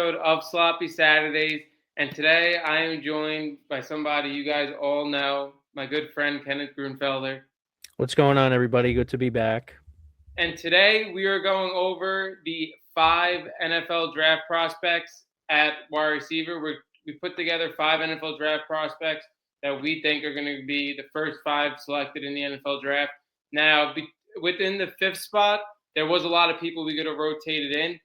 Of Sloppy Saturdays, and today I am joined by somebody you guys all know, my good friend Kenneth Grunfelder. What's going on, everybody? Good to be back. And today we are going over the 5 NFL draft prospects at wide receiver. We put together 5 NFL draft prospects that we think are going to be the first 5 selected in the NFL draft. Now, within the 5th spot, there was a lot of people we could have rotated in.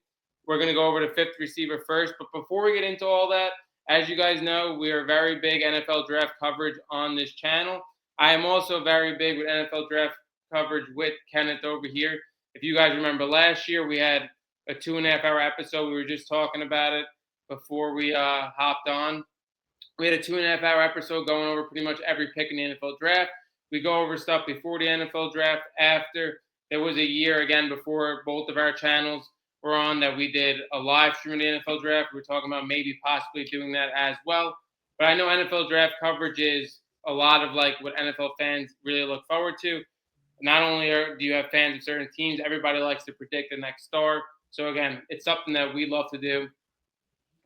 We're going to go over the 5th receiver first. But before we get into all that, as you guys know, we are very big NFL draft coverage on this channel. I am also very big with NFL draft coverage with Kenneth over here. If you guys remember last year, we had a 2.5 hour episode. We were just talking about it before we hopped on. We had a 2.5 hour episode going over pretty much every pick in the NFL draft. We go over stuff before the NFL draft, after. There was a year, again, before both of our channels were on that we did a live stream of the NFL draft. We were talking about maybe possibly doing that as well. But I know NFL draft coverage is a lot of like what NFL fans really look forward to. Not only do you have fans of certain teams, everybody likes to predict the next star. So again, it's something that we love to do.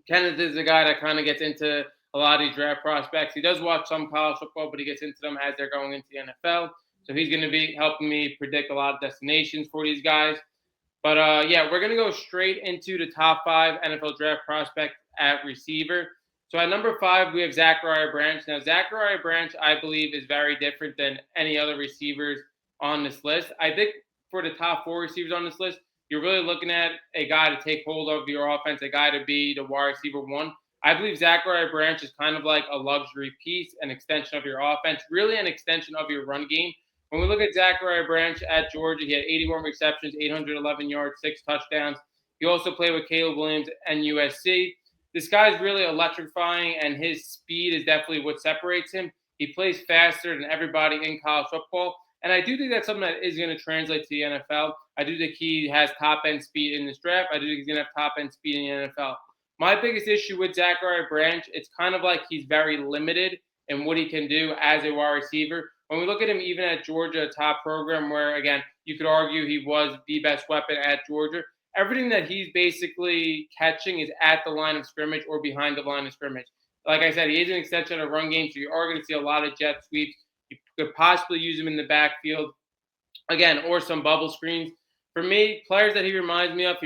Kenneth is a guy that kind of gets into a lot of these draft prospects. He does watch some college football, but he gets into them as they're going into the NFL. So he's going to be helping me predict a lot of destinations for these guys. But we're going to go straight into the top 5 NFL draft prospects at receiver. So at number 5, we have Zachariah Branch. Now, Zachariah Branch, I believe, is very different than any other receivers on this list. I think for the top 4 receivers on this list, you're really looking at a guy to take hold of your offense, a guy to be the wide receiver 1. I believe Zachariah Branch is kind of like a luxury piece, an extension of your offense, really an extension of your run game. When we look at Zachariah Branch at Georgia, he had 81 receptions, 811 yards, 6 touchdowns. He also played with Caleb Williams and USC. This guy's really electrifying, and his speed is definitely what separates him. He plays faster than everybody in college football, and I do think that's something that is going to translate to the NFL. I do think he has top-end speed in this draft. I do think he's going to have top-end speed in the NFL. My biggest issue with Zachariah Branch, it's kind of like he's very limited in what he can do as a wide receiver. When we look at him even at Georgia, a top program where, again, you could argue he was the best weapon at Georgia, everything that he's basically catching is at the line of scrimmage or behind the line of scrimmage. Like I said, he is an extension of the run game, so you are going to see a lot of jet sweeps. You could possibly use him in the backfield, again, or some bubble screens. For me, players that he reminds me of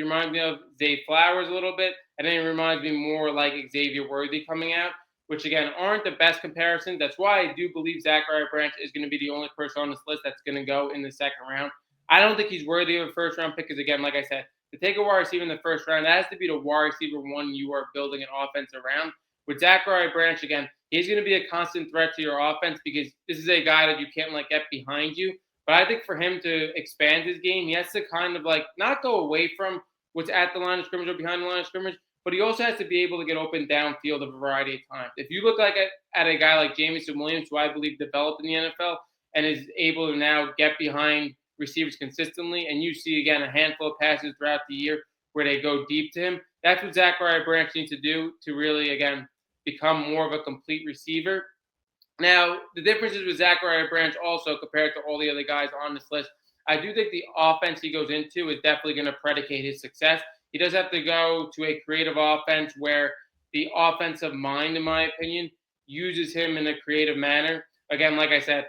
Zay Flowers a little bit, and then he reminds me more like Xavier Worthy coming out, which, again, aren't the best comparisons. That's why I do believe Zachariah Branch is going to be the only person on this list that's going to go in the second round. I don't think he's worthy of a first-round pick because, again, like I said, to take a wide receiver in the first round, that has to be the wide receiver 1 you are building an offense around. With Zachariah Branch, again, he's going to be a constant threat to your offense because this is a guy that you can't, get behind you. But I think for him to expand his game, he has to kind of, not go away from what's at the line of scrimmage or behind the line of scrimmage, but he also has to be able to get open downfield a variety of times. If you look at a guy like Jameson Williams, who I believe developed in the NFL and is able to now get behind receivers consistently, and you see, again, a handful of passes throughout the year where they go deep to him, that's what Zachariah Branch needs to do to really, again, become more of a complete receiver. Now, the differences with Zachariah Branch also compared to all the other guys on this list, I do think the offense he goes into is definitely going to predicate his success. He does have to go to a creative offense where the offensive mind, in my opinion, uses him in a creative manner. Again, like I said,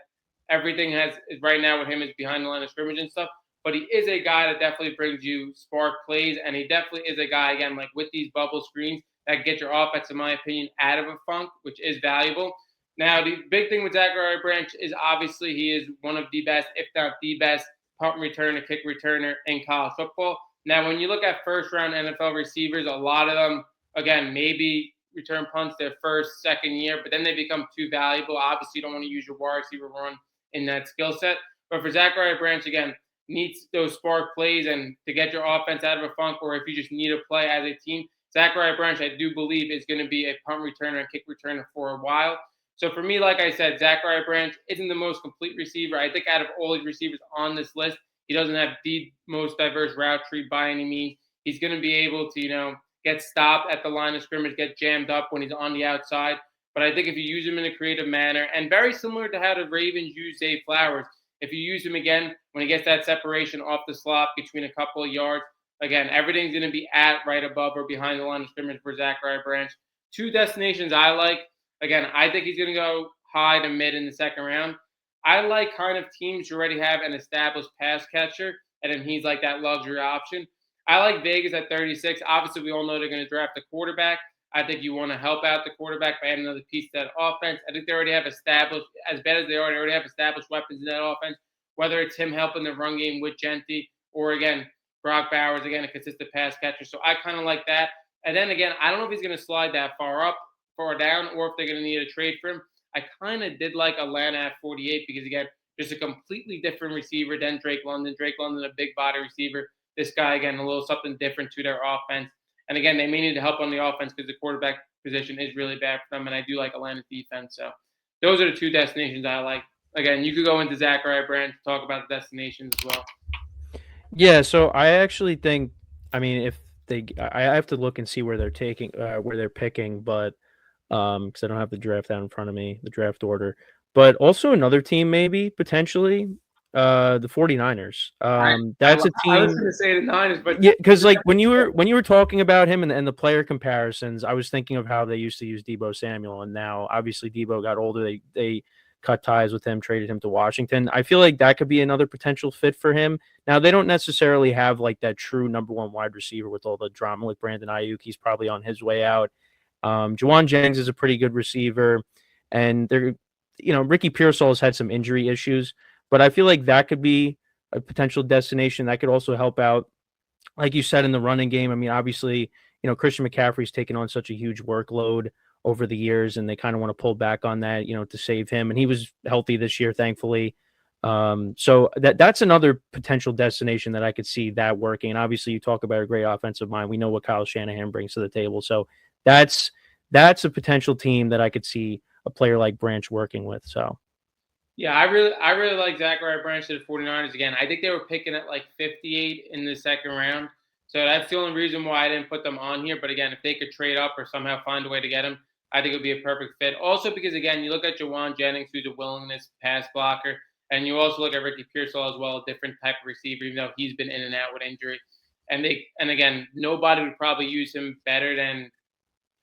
everything has right now with him is behind the line of scrimmage and stuff. But he is a guy that definitely brings you spark plays, and he definitely is a guy, again, like with these bubble screens that get your offense, in my opinion, out of a funk, which is valuable. Now, the big thing with Zachariah Branch is obviously he is one of the best, if not the best, punt returner, kick returner in college football. Now, when you look at first-round NFL receivers, a lot of them, again, maybe return punts their first, second year, but then they become too valuable. Obviously, you don't want to use your wide receiver run in that skill set. But for Zachariah Branch, again, needs those spark plays and to get your offense out of a funk, or if you just need a play as a team, Zachariah Branch, I do believe, is going to be a punt returner and kick returner for a while. So for me, like I said, Zachariah Branch isn't the most complete receiver. I think out of all these receivers on this list, he doesn't have the most diverse route tree by any means. He's going to be able to, get stopped at the line of scrimmage, get jammed up when he's on the outside. But I think if you use him in a creative manner, and very similar to how the Ravens use Zay Flowers, if you use him again when he gets that separation off the slot between a couple of yards, Again, everything's going to be at, right above, or behind the line of scrimmage for Zachariah Branch. Two destinations I like. Again, I think he's going to go high to mid in the second round. I like kind of teams who already have an established pass catcher, and then he's like that luxury option. I like Vegas at 36. Obviously, we all know they're going to draft a quarterback. I think you want to help out the quarterback by adding another piece to that offense. I think they already have established, as bad as they are, they already have established weapons in that offense, whether it's him helping the run game with Genti or, again, Brock Bowers, again, a consistent pass catcher. So I kind of like that. And then, again, I don't know if he's going to slide that far up, far down, or if they're going to need a trade for him. I kind of did like Atlanta at 48 because, again, just a completely different receiver than Drake London. Drake London, a big body receiver. This guy, again, a little something different to their offense. And again, they may need help on the offense because the quarterback position is really bad for them. And I do like Atlanta's defense. So those are the two destinations I like. Again, you could go into Zachariah Brandt to talk about the destinations as well. Yeah, so I actually think, I mean, if I have to look and see where they're where they're picking, but because I don't have the draft out in front of me, the draft order. But also another team, maybe potentially, the 49ers. That's a I was team. going to say the Niners, but Yeah, because like when you were talking about him and the player comparisons, I was thinking of how they used to use Debo Samuel, and now obviously Debo got older. They cut ties with him, traded him to Washington. I feel like that could be another potential fit for him. Now they don't necessarily have like that true number one wide receiver with all the drama with Brandon Ayuk. He's probably on his way out. Juwan Jennings is a pretty good receiver, and Ricky Pearsall has had some injury issues, but I feel like that could be a potential destination that could also help out, like you said, in the running game. I mean, obviously, Christian McCaffrey's taken on such a huge workload over the years, and they kind of want to pull back on that, to save him. And he was healthy this year, thankfully. So that's another potential destination that I could see that working. And obviously, you talk about a great offensive mind. We know what Kyle Shanahan brings to the table. So that's a potential team that I could see a player like Branch working with. So. yeah, I really like Zachariah Branch to the 49ers again. I think they were picking at like 58 in the second round. So that's the only reason why I didn't put them on here. But again, if they could trade up or somehow find a way to get him, I think it would be a perfect fit. Also, because again, you look at Juwan Jennings, who's a willingness pass blocker, and you also look at Ricky Pearsall as well, a different type of receiver, even though he's been in and out with injury. And again, nobody would probably use him better than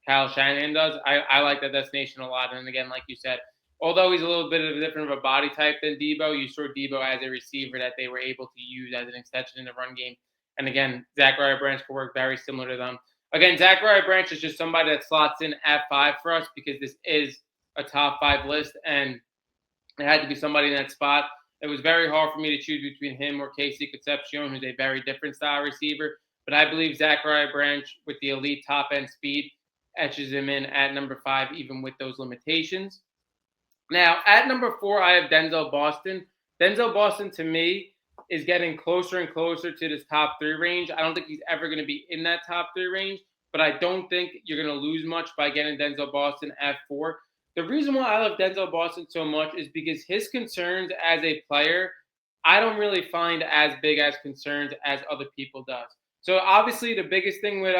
Kyle Shanahan does. I like that destination a lot. And again, like you said, although he's a little bit of a different of a body type than Debo, you saw Debo as a receiver that they were able to use as an extension in the run game. And again, Zachariah Branch could work very similar to them. Again, Zachariah Branch is just somebody that slots in at 5 for us because this is a top 5 list, and it had to be somebody in that spot. It was very hard for me to choose between him or Casey Concepcion, who's a very different style receiver. But I believe Zachariah Branch, with the elite top end speed, etches him in at number 5, even with those limitations. Now, at number 4, I have Denzel Boston. Denzel Boston, to me, is getting closer and closer to this top 3 range. I don't think he's ever going to be in that top 3 range, but I don't think you're going to lose much by getting Denzel Boston at 4. The reason why I love Denzel Boston so much is because his concerns as a player, I don't really find as big as concerns as other people does. So obviously the biggest thing with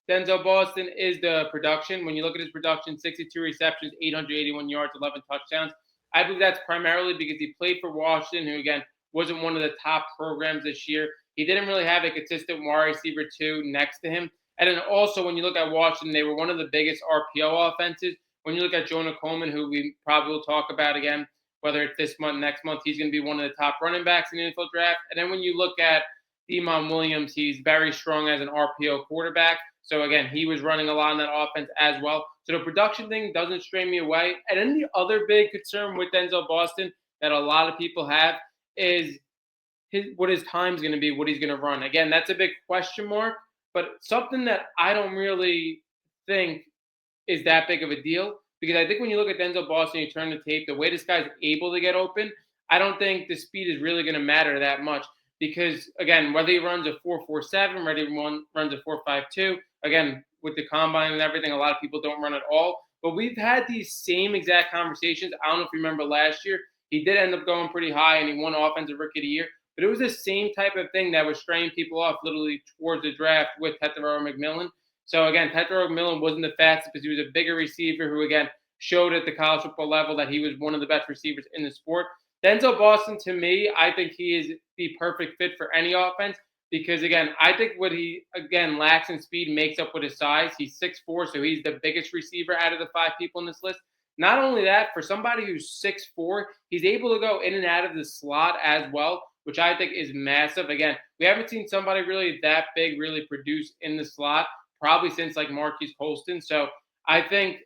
Denzel Boston is the production. When you look at his production, 62 receptions, 881 yards, 11 touchdowns. I believe that's primarily because he played for Washington, who, again, wasn't one of the top programs this year. He didn't really have a consistent wide receiver 2 next to him. And then also, when you look at Washington, they were one of the biggest RPO offenses. When you look at Jonah Coleman, who we probably will talk about again, whether it's this month, next month, he's going to be one of the top running backs in the NFL draft. And then when you look at Demon Williams, he's very strong as an RPO quarterback. So, again, he was running a lot in that offense as well. So the production thing doesn't stray me away. And then the other big concern with Denzel Boston that a lot of people have is what his time's going to be, what he's going to run. Again, that's a big question mark, but something that I don't really think is that big of a deal, because I think when you look at Denzel Boston, you turn the tape, the way this guy's able to get open, I don't think the speed is really going to matter that much. Because, again, whether he runs a 4.47, whether he runs a 4.52, again, with the combine and everything, a lot of people don't run at all. But we've had these same exact conversations. I don't know if you remember last year. He did end up going pretty high, and he won Offensive Rookie of the Year. But it was the same type of thing that was straying people off literally towards the draft with Tetairoa McMillan. So, again, Tetairoa McMillan wasn't the fastest because he was a bigger receiver who, again, showed at the college football level that he was one of the best receivers in the sport. Denzel Boston, to me, I think he is the perfect fit for any offense because, again, I think what he, again, lacks in speed makes up with his size. He's 6'4", so he's the biggest receiver out of the 5 people in this list. Not only that, for somebody who's 6'4", he's able to go in and out of the slot as well, which I think is massive. Again, we haven't seen somebody really that big really produce in the slot probably since like Marquise Colston. So I think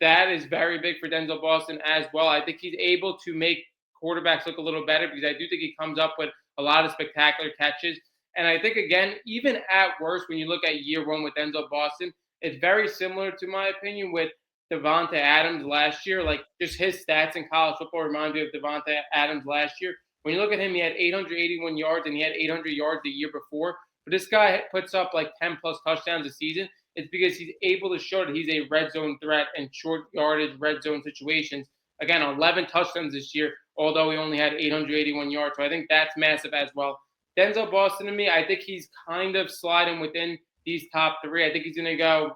that is very big for Denzel Boston as well. I think he's able to make quarterbacks look a little better because I do think he comes up with a lot of spectacular catches. And I think, again, even at worst, when you look at year one with Denzel Boston, it's very similar, to my opinion, with Devonta Adams last year. Like, just his stats in college football remind me of Devonta Adams last year. When you look at him, he had 881 yards and he had 800 yards the year before. But this guy puts up like 10 plus touchdowns a season. It's because he's able to show that he's a red zone threat in short yardage red zone situations. Again, 11 touchdowns this year, although he only had 881 yards. So I think that's massive as well. Denzel Boston, to me, I think he's kind of sliding within these top 3. I think he's going to go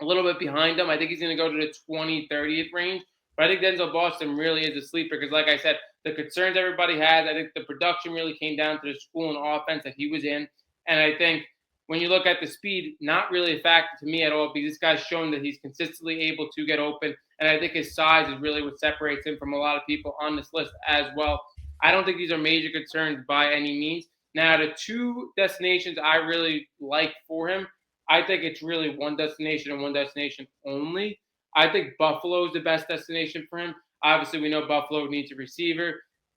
a little bit behind them. I think he's going to go to the 20, 30th range. But I think Denzel Boston really is a sleeper because, like I said, the concerns everybody has, I think the production really came down to the school and offense that he was in. And I think when you look at the speed, not really a factor to me at all because this guy's shown that he's consistently able to get open. And I think his size is really what separates him from a lot of people on this list as well. I don't think these are major concerns by any means. Now, the 2 destinations I really like for him, I think it's really one destination and one destination only. I think Buffalo is the best destination for him. Obviously, we know Buffalo needs a receiver.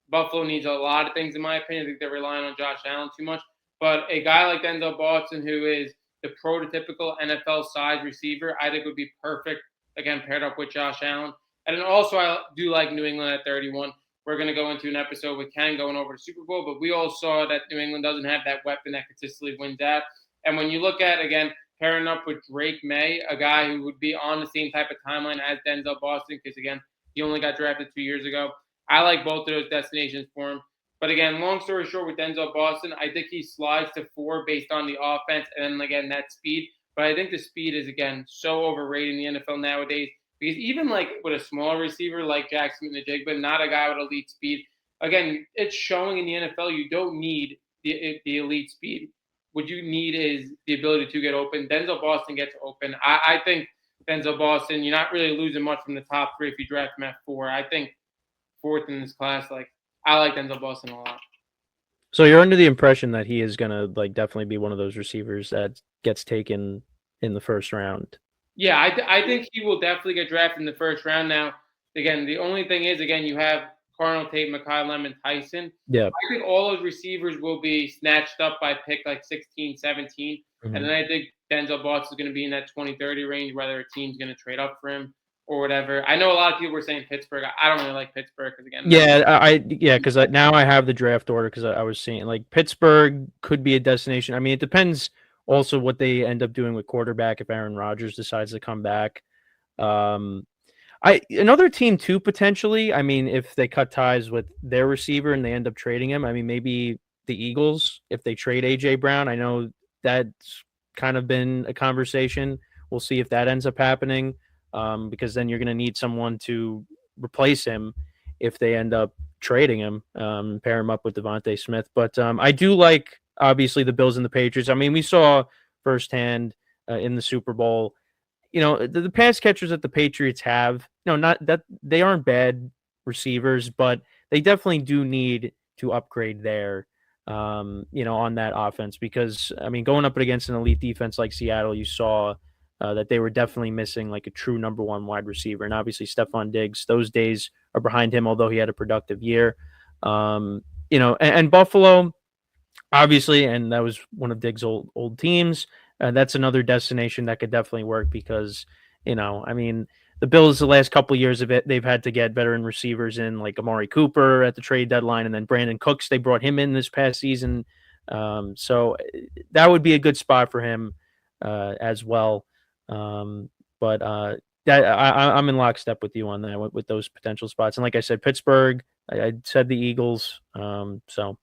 Buffalo needs a lot of things, in my opinion. I think they're relying on Josh Allen too much. But a guy like Denzel Boston, who is the prototypical NFL size receiver, I think would be perfect, again, paired up with Josh Allen. And then also, I do like New England at 31. We're going to go into an episode with Ken going over the Super Bowl, but we all saw that New England doesn't have that weapon that consistently wins that. And when you look at, again, pairing up with Drake May, a guy who would be on the same type of timeline as Denzel Boston, because, again, he only got drafted 2 years ago. I like both of those destinations for him. But, again, long story short with Denzel Boston, I think he slides to 4 based on the offense and then, again, that speed. But I think the speed is, again, so overrated in the NFL nowadays. Because even like with a smaller receiver like Jackson Smith-Njigba, not a guy with elite speed, again, it's showing in the NFL you don't need the elite speed. What you need is the ability to get open. Denzel Boston gets open. I think Denzel Boston, you're not really losing much from the top 3 if you draft him at 4. I think 4th in this class, like I like Denzel Boston a lot. So you're under the impression that he is gonna like definitely be one of those receivers that gets taken in the first round. Yeah, I think he will definitely get drafted in the first round. Now, again, the only thing is, again, you have Cardinal Tate, Mekhi Lemon, Tyson. Yeah. I think all those receivers will be snatched up by pick like 16, 17. Mm-hmm. And then I think Denzel Boston is going to be in that 20, 30 range, whether a team's going to trade up for him or whatever. I know a lot of people were saying Pittsburgh. I don't really like Pittsburgh because, again. Because now I have the draft order because I was seeing like Pittsburgh could be a destination. I mean, it depends also what they end up doing with quarterback if Aaron Rodgers decides to come back. Another team too, potentially. I mean, if they cut ties with their receiver and they end up trading him, I mean, maybe the Eagles, if they trade AJ Brown. I know that's kind of been a conversation. We'll see if that ends up happening, because then you're going to need someone to replace him if they end up trading him, pair him up with Devontae Smith. But I do like, obviously, the Bills and the Patriots. I mean, we saw firsthand in the Super Bowl, the pass catchers that the Patriots have, not that they aren't bad receivers, but they definitely do need to upgrade there, on that offense. Because, I mean, going up against an elite defense like Seattle, you saw that they were definitely missing like a true number 1 wide receiver. And obviously Stephon Diggs, those days are behind him, although he had a productive year. And Buffalo, obviously, and that was one of Diggs' old teams. That's another destination that could definitely work because, I mean, the Bills the last couple of years of it, they've had to get veteran receivers in like Amari Cooper at the trade deadline, and then Brandon Cooks, they brought him in this past season. So that would be a good spot for him as well. But I'm in lockstep with you on that with those potential spots. And like I said, Pittsburgh, I said the Eagles. So.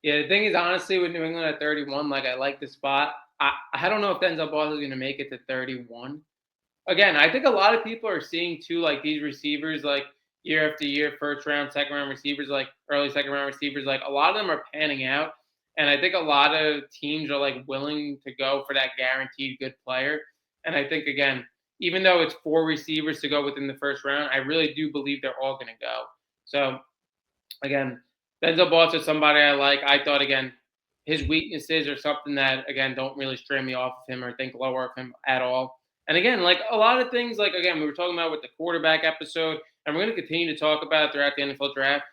Yeah, the thing is, honestly, with New England at 31, like I like the spot. I don't know if Denzel Boston is going to make it to 31. Again, I think a lot of people are seeing too, like these receivers, like year after year, first round, second round receivers, like early second round receivers, like a lot of them are panning out. And I think a lot of teams are like willing to go for that guaranteed good player. And I think again, even though it's 4 receivers to go within the first round, I really do believe they're all going to go. So again, Denzel Boss is somebody I like. I thought again, his weaknesses are something that again don't really stray me off of him or think lower of him at all. And again, like a lot of things, like again, we were talking about with the quarterback episode, and we're going to continue to talk about it throughout the NFL draft.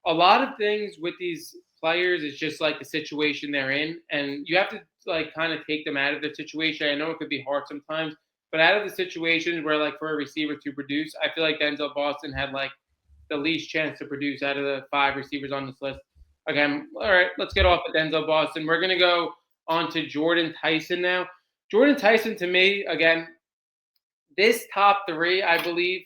A lot of things with these players is just like the situation they're in, and you have to like kind of take them out of the situation. I know it could be hard sometimes, but out of the situations where like for a receiver to produce, I feel like Denzel Boston had like the least chance to produce out of the 5 receivers on this list. Again, all right, let's get off of Denzel Boston. We're gonna go on to Jordan Tyson now. Jordan Tyson, to me, again, this top three, I believe,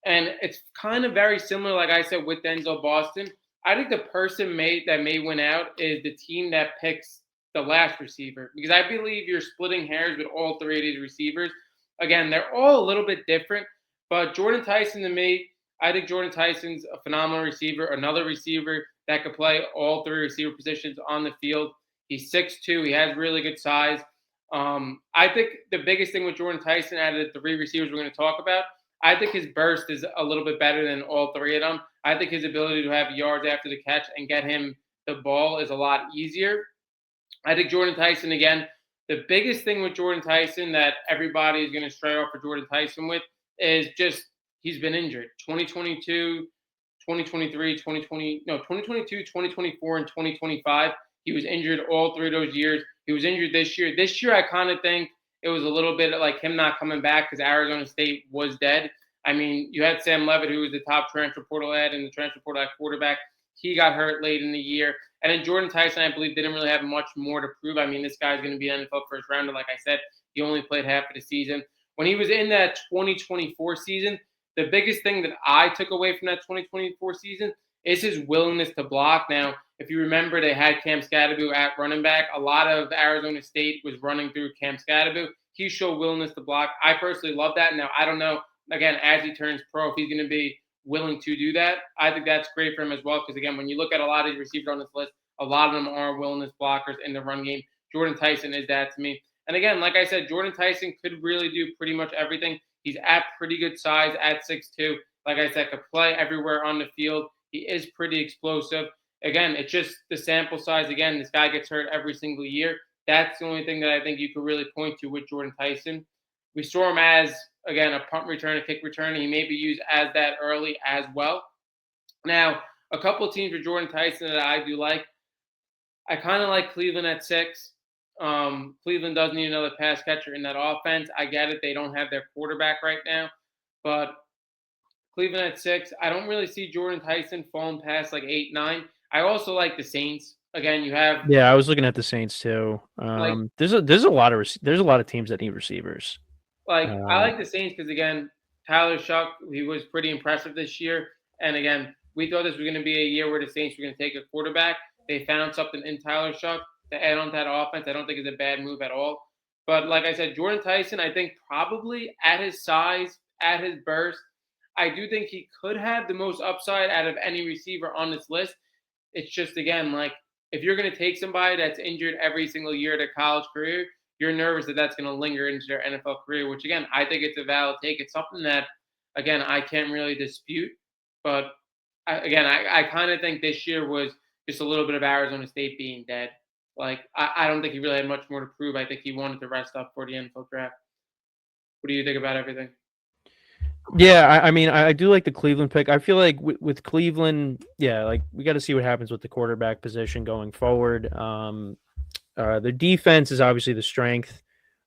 and it's kind of very similar, like I said, with Denzel Boston. I think the person that may win out is the team that picks the last receiver, because I believe you're splitting hairs with all three of these receivers. Again, they're all a little bit different, but Jordan Tyson, to me, I think Jordan Tyson's a phenomenal receiver, another receiver that could play all three receiver positions on the field. He's 6'2", he has really good size. I think the biggest thing with Jordan Tyson out of the three receivers we're going to talk about, I think his burst is a little bit better than all three of them. I think his ability to have yards after the catch and get him the ball is a lot easier. I think Jordan Tyson, again, the biggest thing with Jordan Tyson that everybody is going to stray off for Jordan Tyson with is just he's been injured. 2022, 2023, 2020, no, 2022, 2024, and 2025. He was injured all three of those years. He was injured this year. This year, I kind of think it was a little bit like him not coming back because Arizona State was dead. I mean, you had Sam Levitt, who was the top transfer portal ad and the transfer portal ad quarterback. He got hurt late in the year. And then Jordan Tyson, I believe, didn't really have much more to prove. I mean, this guy's going to be an NFL first rounder. Like I said, he only played half of the season. When he was in that 2024 season, the biggest thing that I took away from that 2024 season is his willingness to block. Now, if you remember, they had Cam Skattebo at running back. A lot of Arizona State was running through Cam Skattebo. He showed willingness to block. I personally love that. Now, I don't know, again, as he turns pro, if he's going to be willing to do that. I think that's great for him as well because, again, when you look at a lot of these receivers on this list, a lot of them are willingness blockers in the run game. Jordan Tyson is that to me. And again, like I said, Jordan Tyson could really do pretty much everything. He's at pretty good size at 6'2". Like I said, could play everywhere on the field. He is pretty explosive. Again, it's just the sample size. Again, this guy gets hurt every single year. That's the only thing that I think you could really point to with Jordan Tyson. We saw him as, again, a punt returner, kick returner. He may be used as that early as well. Now, a couple of teams for Jordan Tyson that I do like. I kind of like Cleveland at 6. Cleveland does need another pass catcher in that offense. I get it. They don't have their quarterback right now. But Cleveland at 6. I don't really see Jordan Tyson falling past like 8, 9. I also like the Saints. Again, you have Yeah, I was looking at the Saints too. like There's a lot of there's a lot of teams that need receivers. I like the Saints because again, Tyler Shuck, he was pretty impressive this year. And again, we thought this was going to be a year where the Saints were going to take a quarterback. They found something in Tyler Shuck to add on to that offense. I don't think it's a bad move at all. But like I said, Jordan Tyson, I think probably at his size, at his burst, I do think he could have the most upside out of any receiver on this list. It's just, again, like if you're going to take somebody that's injured every single year of their college career, you're nervous that that's going to linger into their NFL career, which, again, I think it's a valid take. It's something that, again, I can't really dispute. But, I kind of think this year was just a little bit of Arizona State being dead. Like, I don't think he really had much more to prove. I think he wanted to rest up for the NFL draft. What do you think about everything? Yeah, I mean, I do like the Cleveland pick. I feel like with Cleveland, yeah, like we got to see what happens with the quarterback position going forward. The defense is obviously the strength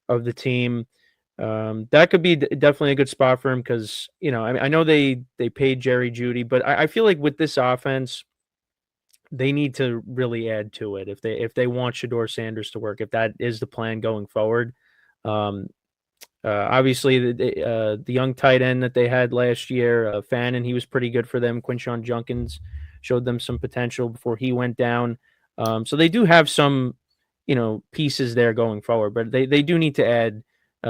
of the team. That could be definitely a good spot for him because I know they paid Jerry Jeudy, but I feel like with this offense, they need to really add to it if they want Shador Sanders to work. If that is the plan going forward. Obviously, the young tight end that they had last year, Fannin, he was pretty good for them. Quinshon Junkins showed them some potential before he went down. So they do have some, pieces there going forward, but they do need to add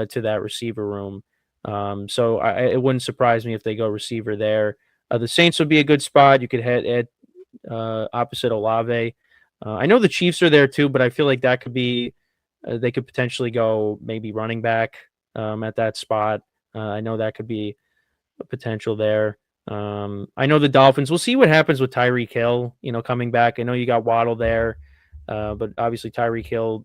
to that receiver room. So it wouldn't surprise me if they go receiver there. The Saints would be a good spot. You could add opposite Olave. I know the Chiefs are there too, but I feel like that could be they could potentially go maybe running back at that spot. I know that could be a potential there. I know the Dolphins. We'll see what happens with Tyreek Hill. Coming back. I know you got Waddle there, but obviously Tyreek Hill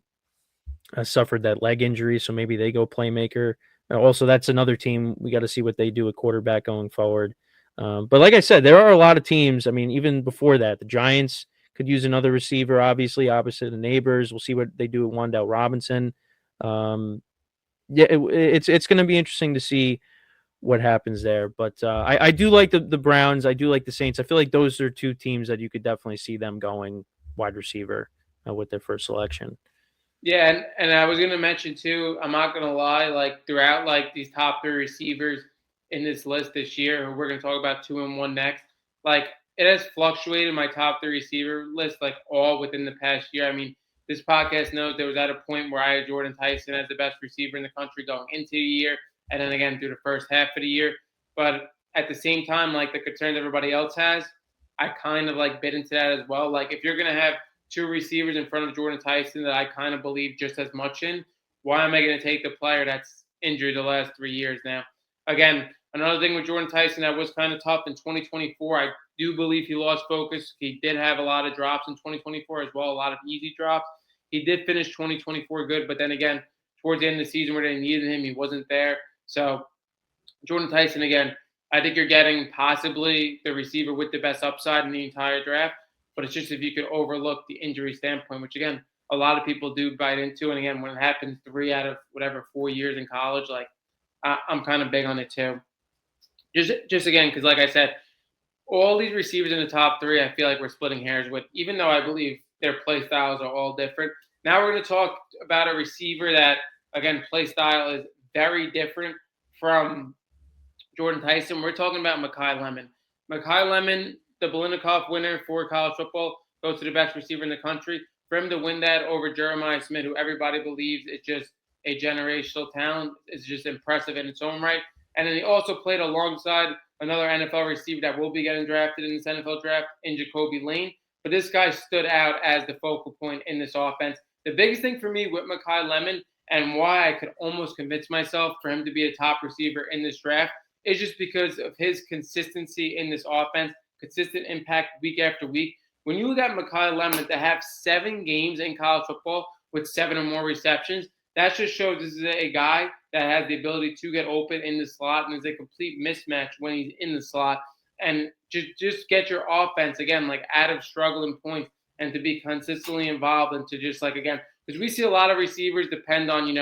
suffered that leg injury, so maybe they go playmaker. Also, that's another team we got to see what they do at quarterback going forward. But like I said, there are a lot of teams. I mean, even before that, the Giants could use another receiver, obviously, opposite the neighbors. We'll see what they do with Wandale Robinson. It's going to be interesting to see what happens there. But I do like the Browns. I do like the Saints. I feel like those are two teams that you could definitely see them going wide receiver with their first selection. Yeah, and I was gonna mention too, I'm not gonna lie, like throughout like these top three receivers in this list this year, who we're gonna talk about two and one next, like it has fluctuated my top three receiver list like all within the past year. I mean, this podcast knows there was at a point where I had Jordan Tyson as the best receiver in the country going into the year, and then again through the first half of the year. But at the same time, like the concerns everybody else has, I kind of like bit into that as well. Like if you're gonna have two receivers in front of Jordan Tyson that I kind of believe just as much in, why am I going to take the player that's injured the last 3 years now? Again, another thing with Jordan Tyson that was kind of tough in 2024, I do believe he lost focus. He did have a lot of drops in 2024 as well, a lot of easy drops. He did finish 2024 good, but then again, towards the end of the season where they needed him, he wasn't there. So Jordan Tyson, again, I think you're getting possibly the receiver with the best upside in the entire draft. But it's just if you could overlook the injury standpoint, which again, a lot of people do bite into. And again, when it happens 3 out of whatever 4 years in college, like I'm kind of big on it too. Just again, because like I said, all these receivers in the top three, I feel like we're splitting hairs with, even though I believe their play styles are all different. Now we're going to talk about a receiver that, again, play style is very different from Jordan Tyson. We're talking about Makai Lemon. Makai Lemon, the Biletnikoff winner for college football, goes to the best receiver in the country. For him to win that over Jeremiah Smith, who everybody believes is just a generational talent, is just impressive in its own right. And then he also played alongside another NFL receiver that will be getting drafted in this NFL draft in Jacoby Lane. But this guy stood out as the focal point in this offense. The biggest thing for me with Makai Lemon and why I could almost convince myself for him to be a top receiver in this draft is just because of his consistency in this offense, consistent impact week after week. When you look at Makai Lemon to have 7 games in college football with 7 or more receptions, that just shows this is a guy that has the ability to get open in the slot and is a complete mismatch when he's in the slot. And just get your offense, again, like out of struggling points and to be consistently involved and to just like, again, because we see a lot of receivers depend on,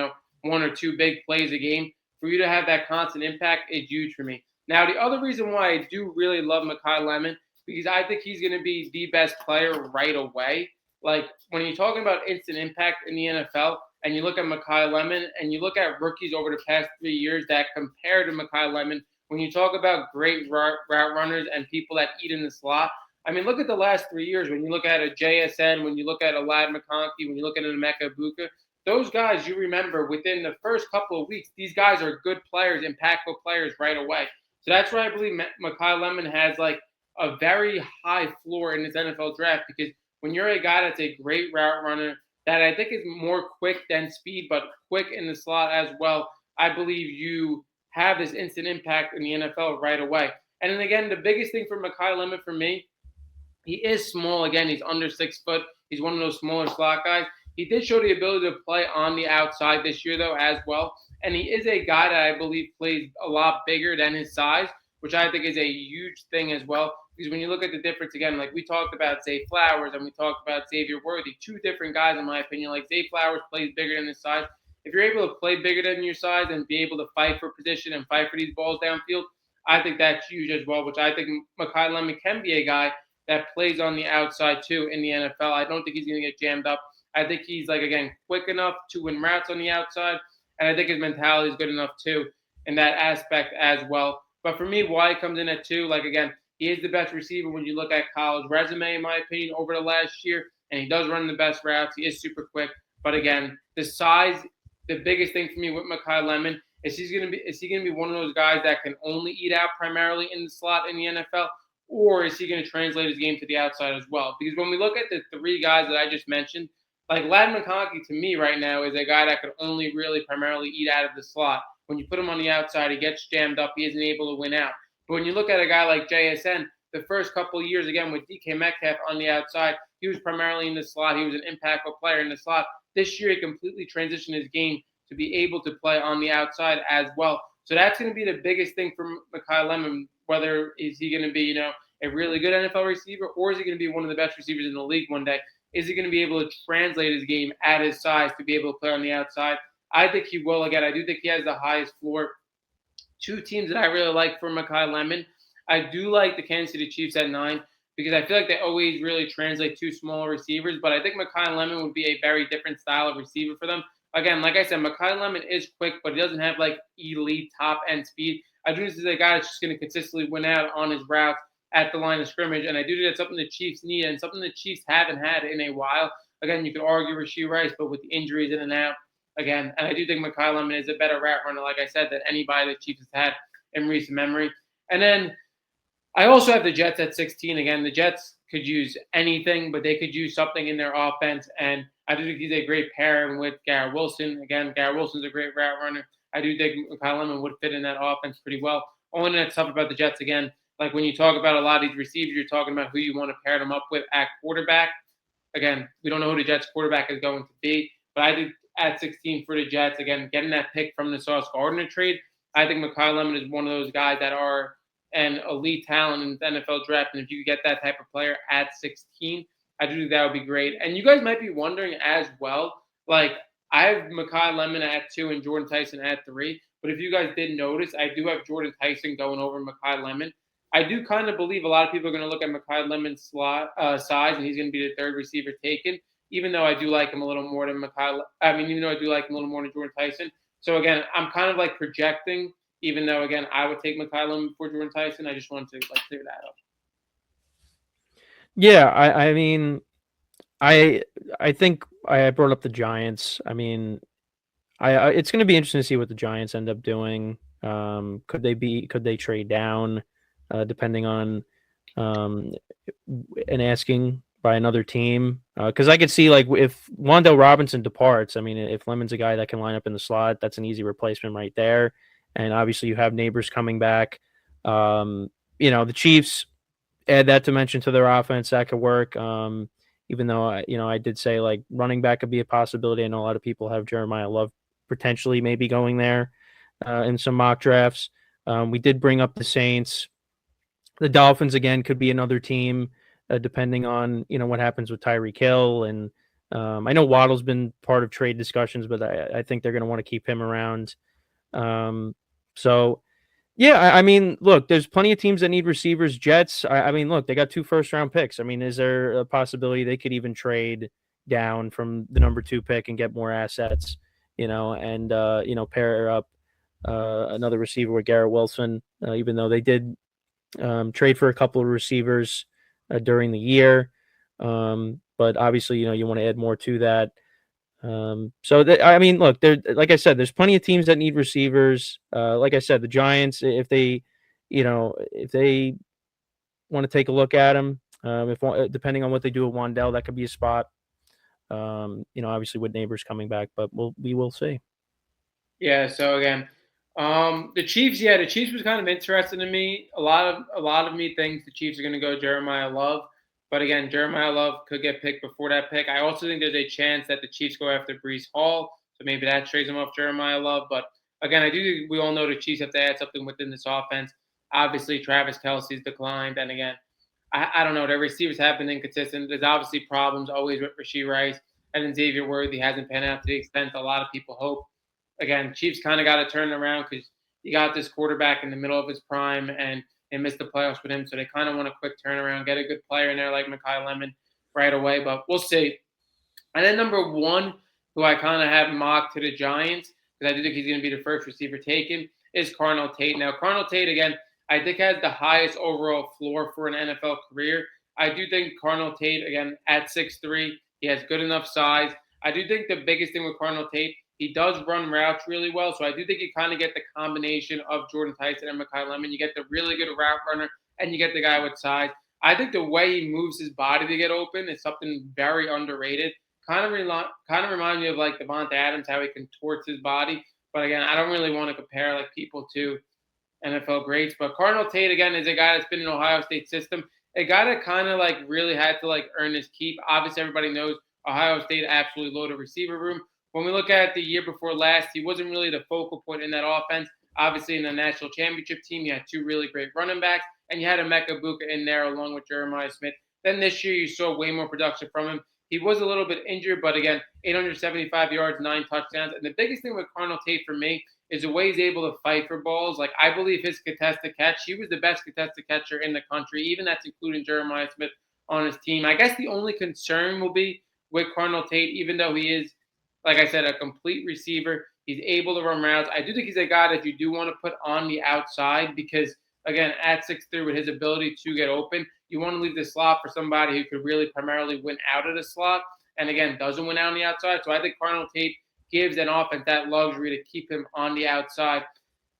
1 or 2 big plays a game. For you to have that constant impact is huge for me. Now, the other reason why I do really love Makai Lemon, because I think he's going to be the best player right away. Like, when you're talking about instant impact in the NFL, and you look at Makai Lemon, and you look at rookies over the past 3 years that compare to Makai Lemon, when you talk about great route runners and people that eat in the slot, I mean, look at the last 3 years. When you look at a JSN, when you look at a Lad McConkey, when you look at an Emeka Ibuka, those guys you remember within the first couple of weeks, these guys are good players, impactful players right away. So that's why I believe Makai Lemon has like a very high floor in this NFL draft, because when you're a guy that's a great route runner, that I think is more quick than speed, but quick in the slot as well, I believe you have this instant impact in the NFL right away. And then again, the biggest thing for Makai Lemon for me, he is small. Again, he's under 6 foot. He's one of those smaller slot guys. He did show the ability to play on the outside this year, though, as well. And he is a guy that I believe plays a lot bigger than his size, which I think is a huge thing as well. Because when you look at the difference, again, like we talked about Zay Flowers and we talked about Xavier Worthy, 2 different guys, in my opinion. Like Zay Flowers plays bigger than his size. If you're able to play bigger than your size and be able to fight for position and fight for these balls downfield, I think that's huge as well, which I think Makai Lemon can be a guy that plays on the outside too in the NFL. I don't think he's going to get jammed up. I think he's, like, again, quick enough to win routes on the outside, and I think his mentality is good enough too in that aspect as well. But for me, why he comes in at 2, like, again, he is the best receiver when you look at college resume, in my opinion, over the last year, and he does run the best routes. He is super quick. But again, the size, the biggest thing for me with Makai Lemon is he going to be one of those guys that can only eat out primarily in the slot in the NFL, or is he going to translate his game to the outside as well? Because when we look at the three guys that I just mentioned, like Ladd McConkey to me right now is a guy that could only really primarily eat out of the slot. When you put him on the outside, he gets jammed up. He isn't able to win out. But when you look at a guy like JSN, the first couple of years, again, with DK Metcalf on the outside, he was primarily in the slot. He was an impactful player in the slot. This year, he completely transitioned his game to be able to play on the outside as well. So that's going to be the biggest thing for Mekhi Lemon. Whether is he going to be, a really good NFL receiver, or is he going to be one of the best receivers in the league one day? Is he going to be able to translate his game at his size to be able to play on the outside? I think he will. Again, I do think he has the highest floor. Two teams that I really like for Mekhi Lemon. I do like the Kansas City Chiefs at 9 because I feel like they always really translate two small receivers, but I think Mekhi Lemon would be a very different style of receiver for them. Again, like I said, Mekhi Lemon is quick, but he doesn't have like elite top end speed. I do think this is a guy that's just going to consistently win out on his routes at the line of scrimmage, and I do think that's something the Chiefs need and something the Chiefs haven't had in a while. Again, you could argue Rashee Rice, but with the injuries in and out, again, and I do think Mekhi Lemon is a better route runner, like I said, than anybody the Chiefs has had in recent memory. And then I also have the Jets at 16. Again, the Jets could use anything, but they could use something in their offense. And I do think he's a great pairing with Garrett Wilson. Again, Garrett Wilson's a great route runner. I do think Mekhi Lemon would fit in that offense pretty well. Only thing that's tough about the Jets, again, like when you talk about a lot of these receivers, you're talking about who you want to pair them up with at quarterback. Again, we don't know who the Jets quarterback is going to be, but I think at 16 for the Jets, again, getting that pick from the Sauce Gardner trade, I think Mekhi Lemon is one of those guys that are an elite talent in the NFL draft. And if you get that type of player at 16, I do think that would be great. And you guys might be wondering as well, like I have Mekhi Lemon at 2 and Jordan Tyson at 3. But if you guys did notice, I do have Jordan Tyson going over Mekhi Lemon. I do kind of believe a lot of people are going to look at Mekhi Lemon's size, and he's going to be the third receiver taken. Even though I do like him a little more than even though I do like him a little more than Jordan Tyson. So again, I'm kind of like projecting. Even though again, I would take Mekhi Lemon before Jordan Tyson. I just wanted to clear that up. Yeah, I mean, I think I brought up the Giants. I mean, it's going to be interesting to see what the Giants end up doing. Could they trade down, depending on an asking by another team? Because I could see like if Wan'Dale Robinson departs, I mean, if Lemon's a guy that can line up in the slot, that's an easy replacement right there. And obviously you have Neighbors coming back. The Chiefs add that dimension to their offense that could work. Even though I did say like running back could be a possibility. I know a lot of people have Jeremiah Love potentially maybe going there in some mock drafts. We did bring up the Saints. The Dolphins again could be another team, depending on what happens with Tyreek Hill. And I know Waddle's been part of trade discussions, but I think they're going to want to keep him around. So yeah, I mean, look, there's plenty of teams that need receivers. Jets, I mean, look, they got 2 first-round picks. I mean, is there a possibility they could even trade down from the number 2 pick and get more assets, and pair up another receiver with Garrett Wilson, even though they did trade for a couple of receivers during the year. But obviously, you want to add more to that. I mean, look, like I said, there's plenty of teams that need receivers. Like I said, the Giants, if they want to take a look at them, depending on what they do with Wan'Dale, that could be a spot. Obviously with Neighbors coming back, but we will see. Yeah. So again, the Chiefs. Yeah, the Chiefs was kind of interesting to me. A lot of me thinks the Chiefs are going to go Jeremiah Love. But again, Jeremiah Love could get picked before that pick. I also think there's a chance that the Chiefs go after Breece Hall. So maybe that trades him off Jeremiah Love. But again, I do think we all know the Chiefs have to add something within this offense. Obviously, Travis Kelce's declined. And again, I don't know. Their receivers have been inconsistent. There's obviously problems always with Rashee Rice. And then Xavier Worthy hasn't panned out to the extent a lot of people hope. Again, Chiefs kind of got to turn around because you got this quarterback in the middle of his prime and they missed the playoffs with him. So they kind of want a quick turnaround, get a good player in there like Mekhi Lemon right away. But we'll see. And then number 1, who I kind of have mocked to the Giants, because I do think he's going to be the first receiver taken, is Carnell Tate. Now, Carnell Tate, again, I think has the highest overall floor for an NFL career. I do think Carnell Tate, again, at 6'3", he has good enough size. I do think the biggest thing with Carnell Tate, he does run routes really well. So I do think you kind of get the combination of Jordan Tyson and Mekhi Lemon. You get the really good route runner and you get the guy with size. I think the way he moves his body to get open is something very underrated. Kind of reminds me of like Devontae Adams, how he contorts his body. But again, I don't really want to compare like people to NFL greats. But Cardinal Tate again is a guy that's been in Ohio State system, a guy that kind of like really had to like earn his keep. Obviously, everybody knows Ohio State absolutely loaded receiver room. When we look at the year before last, he wasn't really the focal point in that offense. Obviously, in the national championship team, you had two really great running backs, and you had Emeka Buka in there along with Jeremiah Smith. Then this year, you saw way more production from him. He was a little bit injured, but again, 875 yards, 9 touchdowns. And the biggest thing with Cardinal Tate for me is the way he's able to fight for balls. Like, I believe his contested catch, he was the best contested catcher in the country. Even that's including Jeremiah Smith on his team. I guess the only concern will be with Cardinal Tate, even though he is, like I said, a complete receiver. He's able to run routes. I do think he's a guy that you do want to put on the outside because, again, at 6'3", with his ability to get open, you want to leave the slot for somebody who could really primarily win out of the slot and, again, doesn't win out on the outside. So I think Cardinal Tate gives an offense that luxury to keep him on the outside.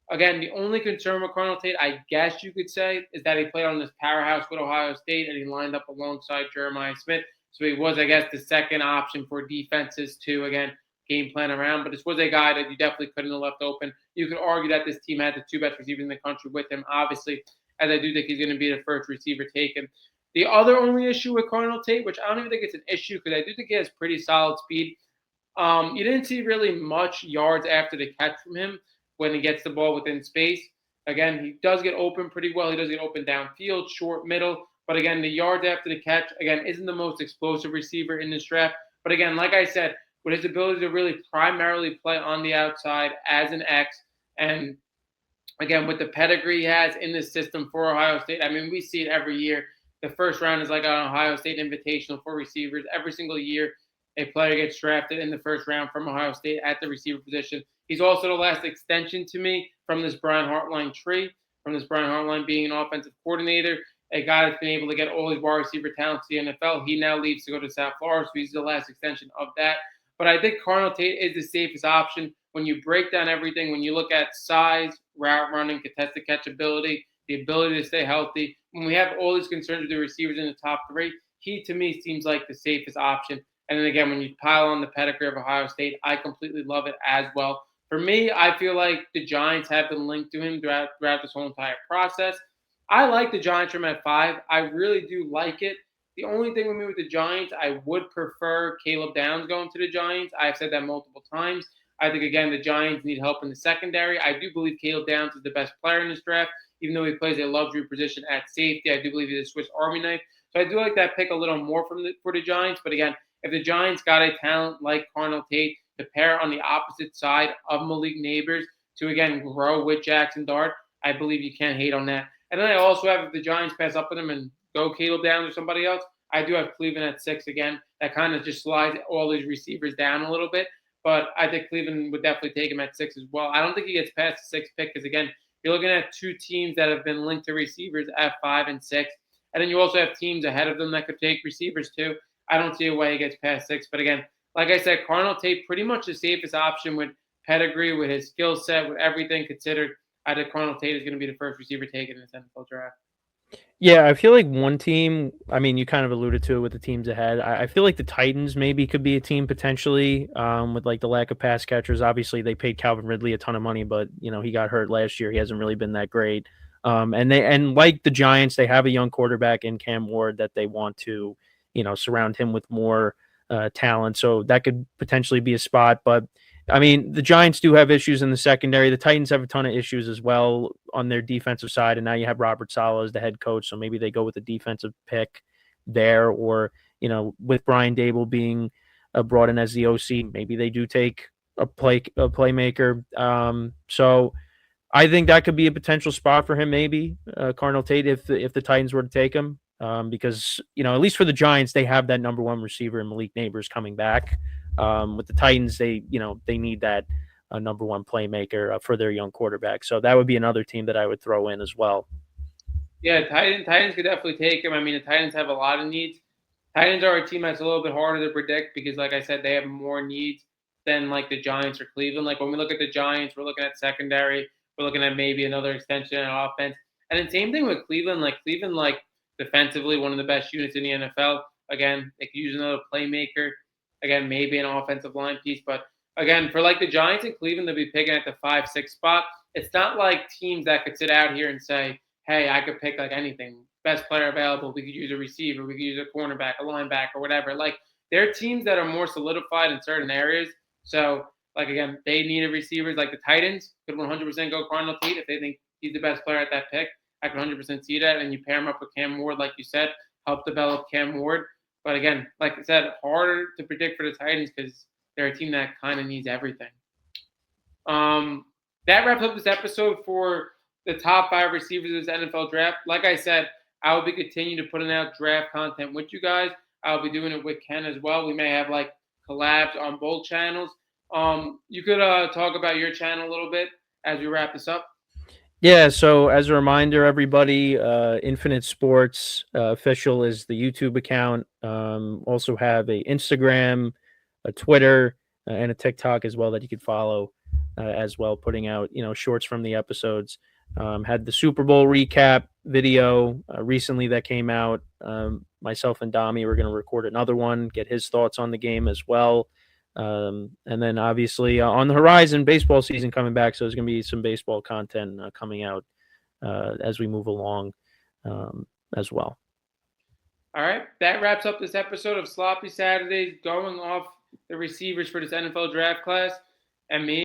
Again, the only concern with Cardinal Tate, I guess you could say, is that he played on this powerhouse with Ohio State and he lined up alongside Jeremiah Smith. So he was, I guess, the second option for defenses to, again, game plan around. But this was a guy that you definitely couldn't have left open. You could argue that this team had the two best receivers in the country with him, obviously, as I do think he's going to be the first receiver taken. The other only issue with Cardinal Tate, which I don't even think it's an issue because I do think he has pretty solid speed. You didn't see really much yards after the catch from him when he gets the ball within space. Again, he does get open pretty well. He does get open downfield, short, middle. But again, the yards after the catch, again, isn't the most explosive receiver in this draft. But again, like I said, with his ability to really primarily play on the outside as an X, and again, with the pedigree he has in this system for Ohio State, I mean, we see it every year. The first round is like an Ohio State invitational for receivers. Every single year, a player gets drafted in the first round from Ohio State at the receiver position. He's also the last extension to me from this Brian Hartline tree, from this Brian Hartline being an offensive coordinator, a guy that's been able to get all his wide receiver talent to the NFL. He now leaves to go to South Florida, so he's the last extension of that. But I think Cardinal Tate is the safest option when you break down everything, when you look at size, route running, contested catch ability, the ability to stay healthy. When we have all these concerns with the receivers in the top three, he to me seems like the safest option. And then again, when you pile on the pedigree of Ohio State, I completely love it as well. For me, I feel like the Giants have been linked to him throughout this whole entire process. I like the Giants from at 5. I really do like it. The only thing with me with the Giants, I would prefer Caleb Downs going to the Giants. I've said that multiple times. I think, again, the Giants need help in the secondary. I do believe Caleb Downs is the best player in this draft, even though he plays a luxury position at safety. I do believe he's a Swiss Army knife. So I do like that pick a little more for the Giants. But again, if the Giants got a talent like Cardinal Tate to pair on the opposite side of Malik Neighbors to, again, grow with Jackson Dart, I believe you can't hate on that. And then I also have, if the Giants pass up on him and go Caleb Downs or somebody else, I do have Cleveland at 6 again. That kind of just slides all these receivers down a little bit. But I think Cleveland would definitely take him at 6 as well. I don't think he gets past the 6th pick because, again, you're looking at two teams that have been linked to receivers at 5 and 6. And then you also have teams ahead of them that could take receivers too. I don't see a way he gets past 6. But again, like I said, Cardinal Tate pretty much the safest option with pedigree, with his skill set, with everything considered. I think Cardinal Tate is going to be the first receiver taken in this NFL draft. Yeah, I feel like one team, I mean, you kind of alluded to it with the teams ahead. I feel like the Titans maybe could be a team potentially with like the lack of pass catchers. Obviously, they paid Calvin Ridley a ton of money, but, you know, he got hurt last year. He hasn't really been that great. And like the Giants, they have a young quarterback in Cam Ward that they want to, you know, surround him with more talent. So that could potentially be a spot. But I mean, the Giants do have issues in the secondary. The Titans have a ton of issues as well on their defensive side. And now you have Robert Saleh as the head coach. So maybe they go with a defensive pick there, or, you know, with Brian Dable being brought in as the OC, maybe they do take a playmaker. So I think that could be a potential spot for him, maybe Cardinal Tate, if the Titans were to take him. Because, you know, at least for the Giants, they have that number one receiver in Malik Neighbors coming back. With the Titans, they need that number one playmaker for their young quarterback. So that would be another team that I would throw in as well. Yeah, Titans could definitely take him. I mean, the Titans have a lot of needs. Titans are a team that's a little bit harder to predict because, like I said, they have more needs than like the Giants or Cleveland. Like when we look at the Giants, we're looking at secondary. We're looking at maybe another extension on offense. And then same thing with Cleveland. Like Cleveland, like defensively, one of the best units in the NFL. Again, they could use another playmaker. Again, maybe an offensive line piece. But again, for like the Giants and Cleveland, they'll be picking at the 5-6 spot. It's not like teams that could sit out here and say, hey, I could pick like anything. Best player available. We could use a receiver. We could use a cornerback, a linebacker, whatever. Like they're teams that are more solidified in certain areas. So, like again, they needed receivers. Like the Titans could 100% go Cardinal Tate if they think he's the best player at that pick. I can 100% see that. And you pair him up with Cam Ward, like you said, help develop Cam Ward. But again, like I said, harder to predict for the Titans because they're a team that kind of needs everything. That wraps up this episode for the top 5 receivers of this NFL draft. Like I said, I will be continuing to putting out draft content with you guys. I'll be doing it with Ken as well. We may have like collabs on both channels. You could talk about your channel a little bit as we wrap this up. Yeah, so as a reminder, everybody, Infinite Sports Official is the YouTube account. Also have a Instagram, a Twitter, and a TikTok as well that you could follow as well, putting out, shorts from the episodes. Had the Super Bowl recap video recently that came out. Myself and Dami were going to record another one, get his thoughts on the game as well. And then obviously on the horizon, baseball season coming back. So there's going to be some baseball content coming out as we move along as well. All right. That wraps up this episode of Sloppy Saturdays, going off the receivers for this NFL draft class. And me,